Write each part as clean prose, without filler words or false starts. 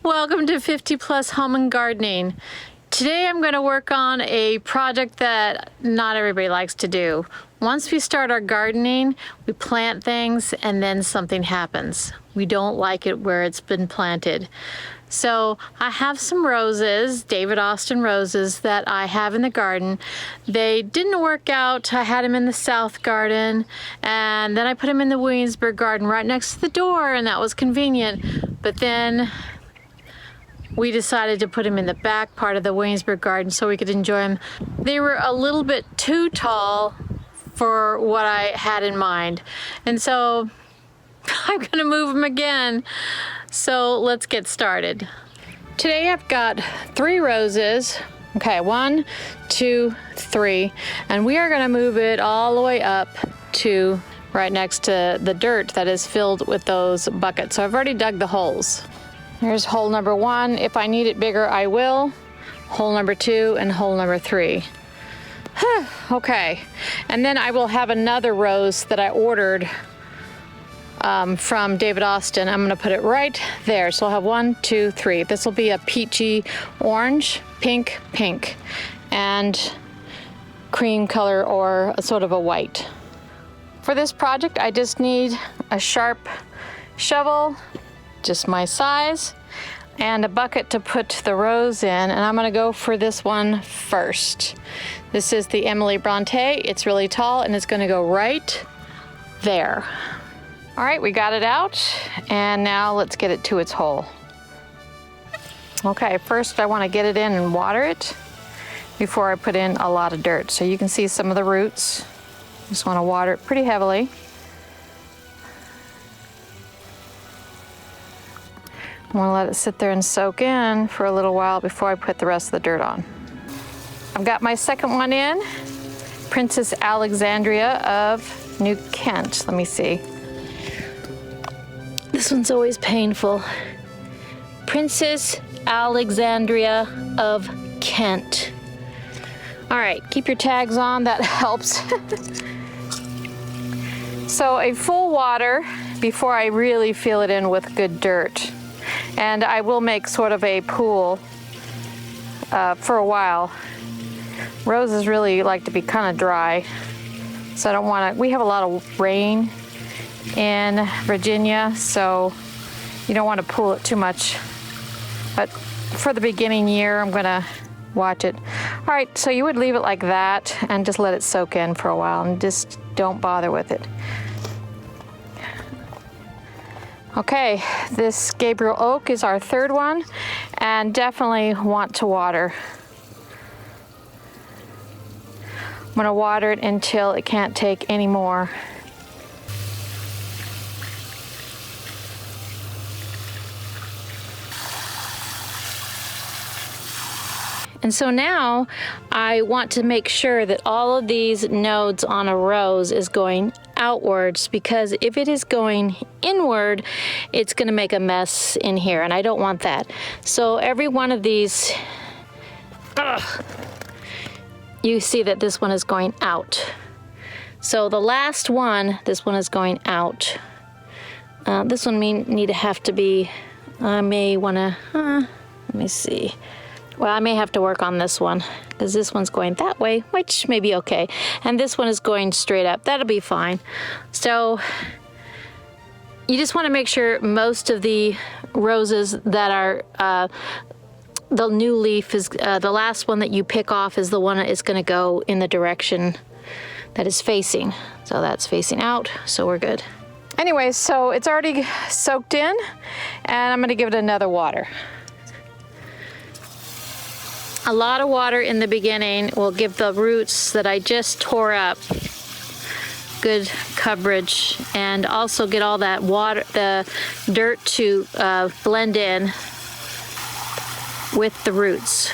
Welcome to 50 Plus Home and Gardening. Today I'm going to work on a project that not everybody likes to do. Once we start our gardening, we plant things and then something happens. We don't like it where it's been planted. So I have some roses, David Austin roses, that I have in the garden. They didn't work out. I had them in the south garden, and then I put them in the Williamsburg garden right next to the door, and that was convenient. But then we decided to put them in the back part of the Williamsburg garden so we could enjoy them. They were a little bit too tall for what I had in mind. And so I'm gonna move them again. So let's get started. Today I've got 3 roses. Okay, 1, 2, 3. And we are gonna move it all the way up to right next to the dirt that is filled with those buckets. So I've already dug the holes. Here's hole number 1. If I need it bigger, I will. Hole number 2 and hole number 3. Okay, and then I will have another rose that I ordered from David Austin. I'm gonna put it right there. So I'll have 1, 2, 3. This will be a peachy orange, pink, pink, and cream color or a sort of a white. For this project, I just need a sharp shovel, just my size, and a bucket to put the rose in, and I'm gonna go for this one first. This is the Emily Bronte. It's really tall and it's gonna go right there. All right, we got it out, and now let's get it to its hole. Okay, first I wanna get it in and water it before I put in a lot of dirt. So you can see some of the roots. Just wanna water it pretty heavily. I'm gonna let it sit there and soak in for a little while before I put the rest of the dirt on. I've got my second one in, Princess Alexandria of New Kent. Let me see. This one's always painful. Princess Alexandria of Kent. All right, keep your tags on, that helps. So a full water before I really fill it in with good dirt. And I will make sort of a pool for a while. Roses really like to be kind of dry, so I don't want to, we have a lot of rain in Virginia, so you don't want to pool it too much. But for the beginning year, I'm gonna watch it. All right, so you would leave it like that and just let it soak in for a while and just don't bother with it. Okay, this Gabriel Oak is our third one, and definitely want to water. I'm gonna water it until it can't take any more. And so now I want to make sure that all of these nodes on a rose is going outwards, because if it is going inward, it's going to make a mess in here, and I don't want that. So every one of these, you see that this one is going out. So the last one, this one is going out. This one may have to be, I may want to, let me see. Well, I may have to work on this one because this one's going that way, which may be okay. And this one is going straight up. That'll be fine. So you just want to make sure most of the roses that are, the new leaf is, the last one that you pick off is the one that is going to go in the direction that is facing. So that's facing out, so we're good. Anyway, so it's already soaked in, and I'm going to give it another water. A lot of water in the beginning will give the roots that I just tore up good coverage, and also get all that water, the dirt to blend in with the roots.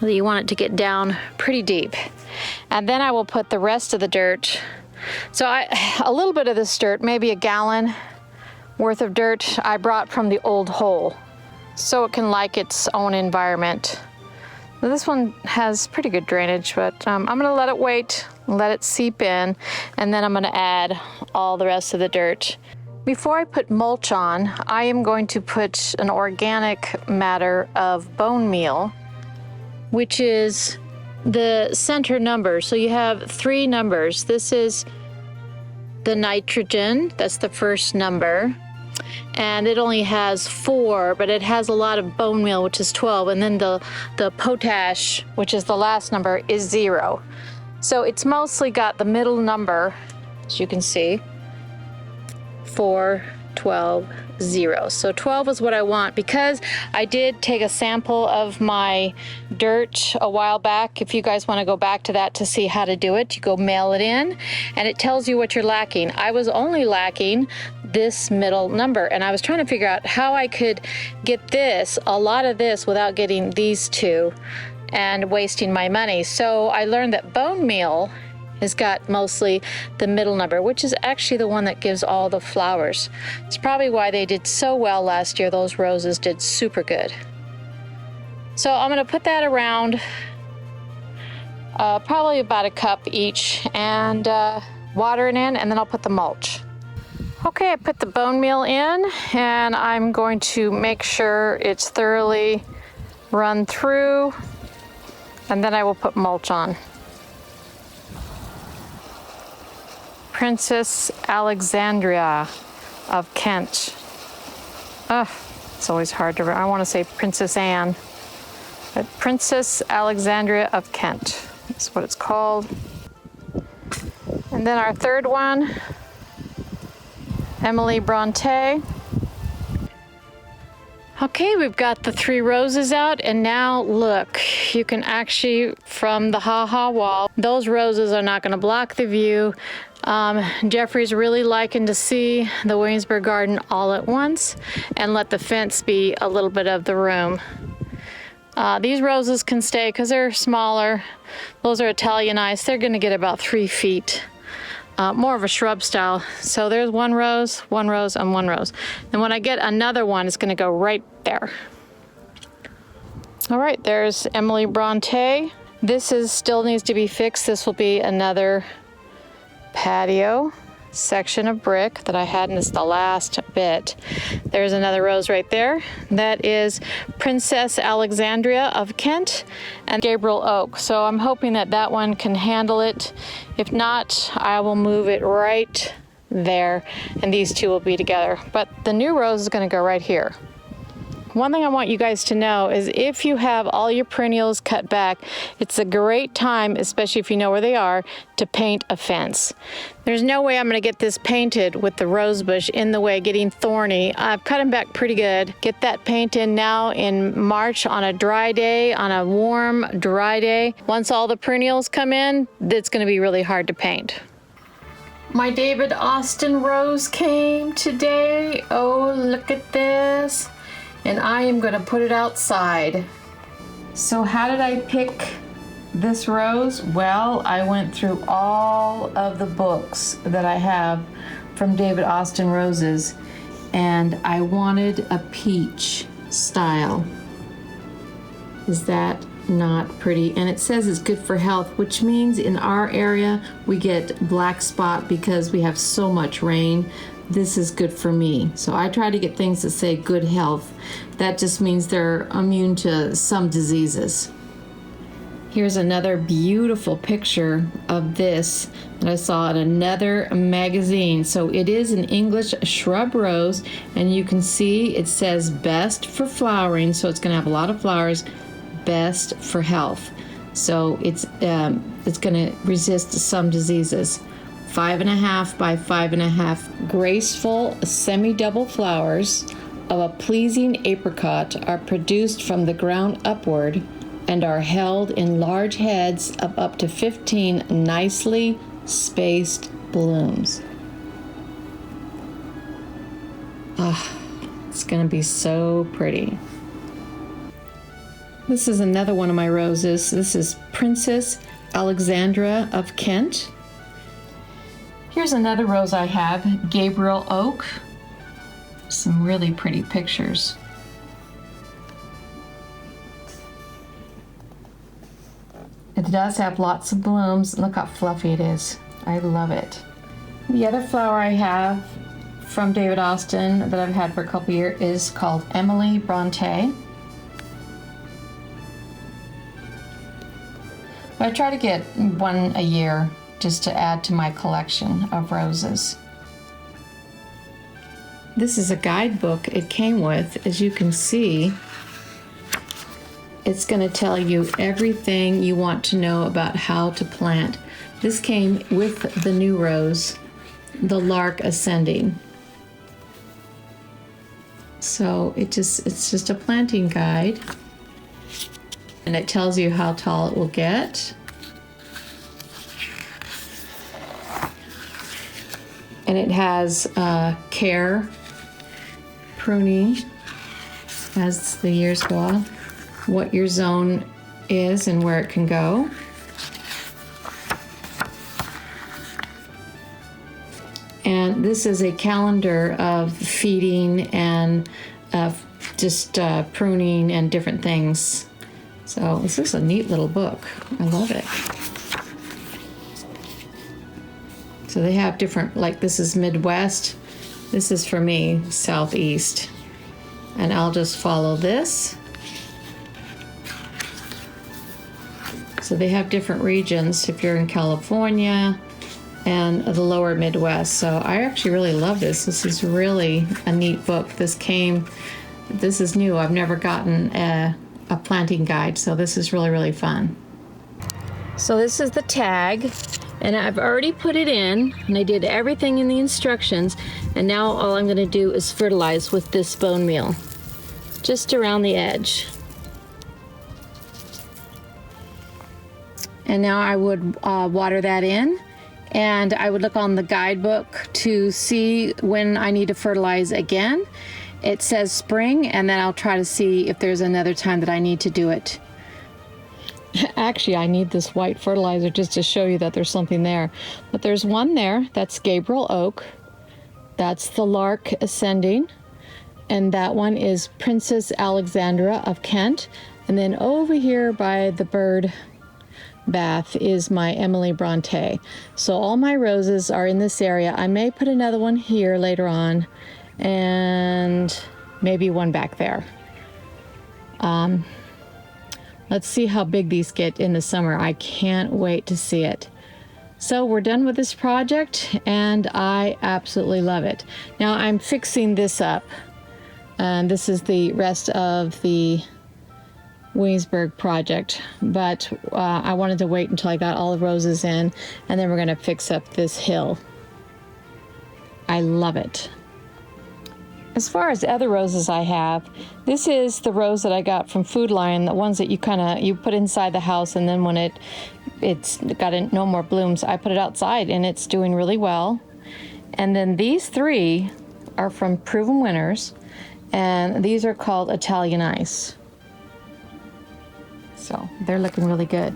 You want it to get down pretty deep. And then I will put the rest of the dirt. So a little bit of this dirt, maybe a gallon worth of dirt, I brought from the old hole, so it can like its own environment. This one has pretty good drainage, but I'm gonna let it wait, let it seep in, and then I'm gonna add all the rest of the dirt. Before I put mulch on, I am going to put an organic matter of bone meal, which is the center number. So you have 3 numbers. This is the nitrogen, that's the first number. And it only has 4, but it has a lot of bone meal, which is 12. And then the potash, which is the last number, is 0. So it's mostly got the middle number, as you can see, 4, 12, 0. So 12 is what I want because I did take a sample of my dirt a while back. If you guys want to go back to that to see how to do it, you go mail it in and it tells you what you're lacking. I was only lacking this middle number and I was trying to figure out how I could get this, a lot of this, without getting these 2 and wasting my money. So I learned that bone meal has got mostly the middle number, which is actually the one that gives all the flowers. It's probably why they did so well last year. Those roses did super good. So I'm gonna put that around probably about a cup each and water it in, and then I'll put the mulch. Okay, I put the bone meal in and I'm going to make sure it's thoroughly run through, and then I will put mulch on. Princess Alexandria of Kent. Ugh, it's always hard to remember. I want to say Princess Anne, but Princess Alexandria of Kent is what it's called. And then our third one, Emily Bronte. Okay, we've got the 3 roses out, and now look, you can actually, from the ha-ha wall, those roses are not going to block the view. Jeffrey's really liking to see the Williamsburg garden all at once and let the fence be a little bit of the room. These roses can stay because they're smaller. Those are Italianized. They're going to get about 3 feet. More of a shrub style. So there's 1 rose, 1 rose, and 1 rose. And when I get another one, it's going to go right there. All right, there's Emily Bronte. This still needs to be fixed. This will be another patio section of brick that I had, and it's the last bit. There's another rose right there. That is Princess Alexandria of Kent and Gabriel Oak. So I'm hoping that that one can handle it. If not, I will move it right there and these 2 will be together. But the new rose is going to go right here. One thing I want you guys to know is if you have all your perennials cut back, it's a great time, especially if you know where they are, to paint a fence. There's no way I'm going to get this painted with the rose bush in the way, getting thorny. I've cut them back pretty good. Get that paint in now in March on a dry day, on a warm, dry day. Once all the perennials come in, it's going to be really hard to paint. My David Austin rose came today. Oh, look at this. And I am going to put it outside. So how did I pick this rose? Well, I went through all of the books that I have from David Austin roses, and I wanted a peach style. Is that not pretty? And it says it's good for health, which means in our area we get black spot because we have so much rain. This is good for me. So I try to get things that say good health. That just means they're immune to some diseases. Here's another beautiful picture of this that I saw in another magazine. So it is an English shrub rose, and you can see it says best for flowering, so it's going to have a lot of flowers, best for health. So it's going to resist some diseases. 5.5 by 5.5 graceful semi-double flowers of a pleasing apricot are produced from the ground upward and are held in large heads of up to 15 nicely spaced blooms. It's gonna be so pretty. This is another one of my roses. This is Princess Alexandria of Kent. Here's another rose I have, Gabriel Oak. Some really pretty pictures. It does have lots of blooms. Look how fluffy it is. I love it. The other flower I have from David Austin that I've had for a couple years is called Emily Bronte. But I try to get one a year just to add to my collection of roses. This is a guidebook it came with. As you can see, it's going to tell you everything you want to know about how to plant. This came with the new rose, the Lark Ascending. So it's just a planting guide, and it tells you how tall it will get. And it has care, pruning as the years go on, what your zone is and where it can go. And this is a calendar of feeding and just pruning and different things. So this is a neat little book. I love it. So they have different, like this is Midwest. This is for me, Southeast. And I'll just follow this. So they have different regions if you're in California and the lower Midwest. So I actually really love this. This is really a neat book. This is new. I've never gotten a planting guide, so this is really, really fun. So this is the tag, and I've already put it in, and I did everything in the instructions, and now all I'm gonna do is fertilize with this bone meal, just around the edge. And now I would water that in, and I would look on the guidebook to see when I need to fertilize again. It says spring, and then I'll try to see if there's another time that I need to do it. Actually, I need this white fertilizer just to show you that there's something there. But there's one there, that's Gabriel Oak. That's the Lark Ascending. And that one is Princess Alexandra of Kent. And then over here by the bird bath is my Emily Bronte. So all my roses are in this area. I may put another one here later on, and maybe one back there. Let's see how big these get in the summer. I can't wait to see it. So we're done with this project, and I absolutely love it. Now I'm fixing this up, and this is the rest of the Williamsburg project, but I wanted to wait until I got all the roses in, and then we're going to fix up this hill. I love it. As far as other roses I have, this is the rose that I got from Food Lion, the ones that you put inside the house, and then when it's got no more blooms, I put it outside, and it's doing really well. And then these three are from Proven Winners, and these are called Italian Ice. So they're looking really good.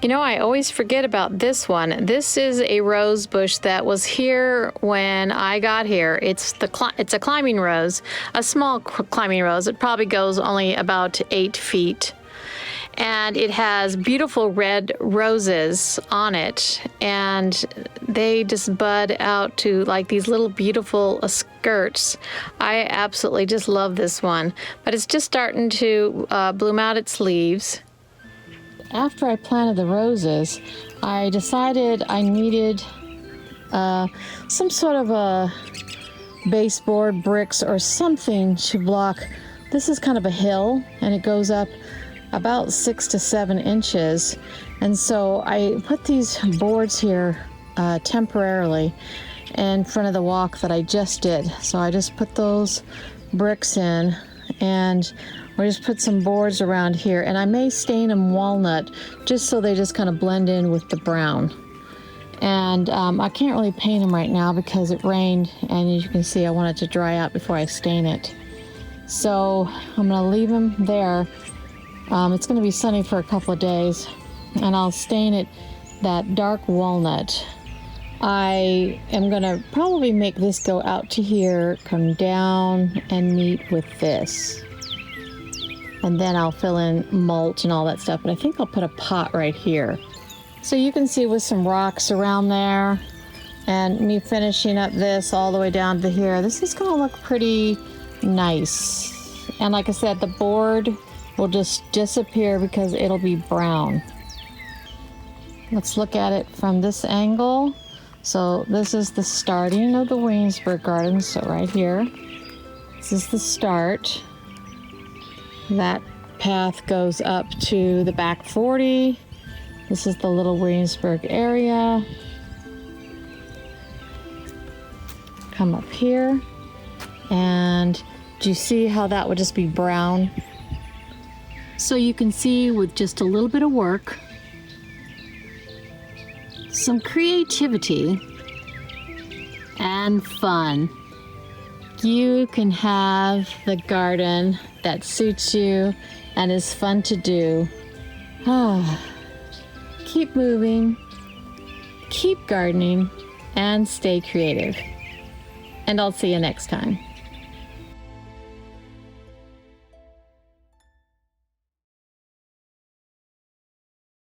You know, I always forget about this one. This is a rose bush that was here when I got here. It's a climbing rose, a small climbing rose. It probably goes only about 8 feet. And it has beautiful red roses on it, and they just bud out to like these little beautiful skirts. I absolutely just love this one, but it's just starting to bloom out its leaves. After I planted the roses, I decided I needed some sort of a baseboard, bricks, or something to block. This is kind of a hill, and it goes up about 6 to 7 inches. And so I put these boards here temporarily in front of the walk that I just did. So I just put those bricks in, and we just put some boards around here, and I may stain them walnut just so they just kind of blend in with the brown. And I can't really paint them right now because it rained, and as you can see, I want it to dry out before I stain it. So I'm gonna leave them there. It's gonna be sunny for a couple of days, and I'll stain it that dark walnut. I am gonna probably make this go out to here, come down and meet with this. And then I'll fill in mulch and all that stuff, but I think I'll put a pot right here. So you can see with some rocks around there, And me finishing up this all the way down to here, this is gonna look pretty nice. And like I said, the board will just disappear because it'll be brown. Let's look at it from this angle. So this is the starting of the Williamsburg Gardens. So right here, this is the start. That path goes up to the back 40. This is the little Williamsburg area. Come up here, and do you see how that would just be brown? So you can see with just a little bit of work, some creativity, and fun, you can have the garden that suits you and is fun to do. Keep moving, keep gardening, and stay creative. And I'll see you next time.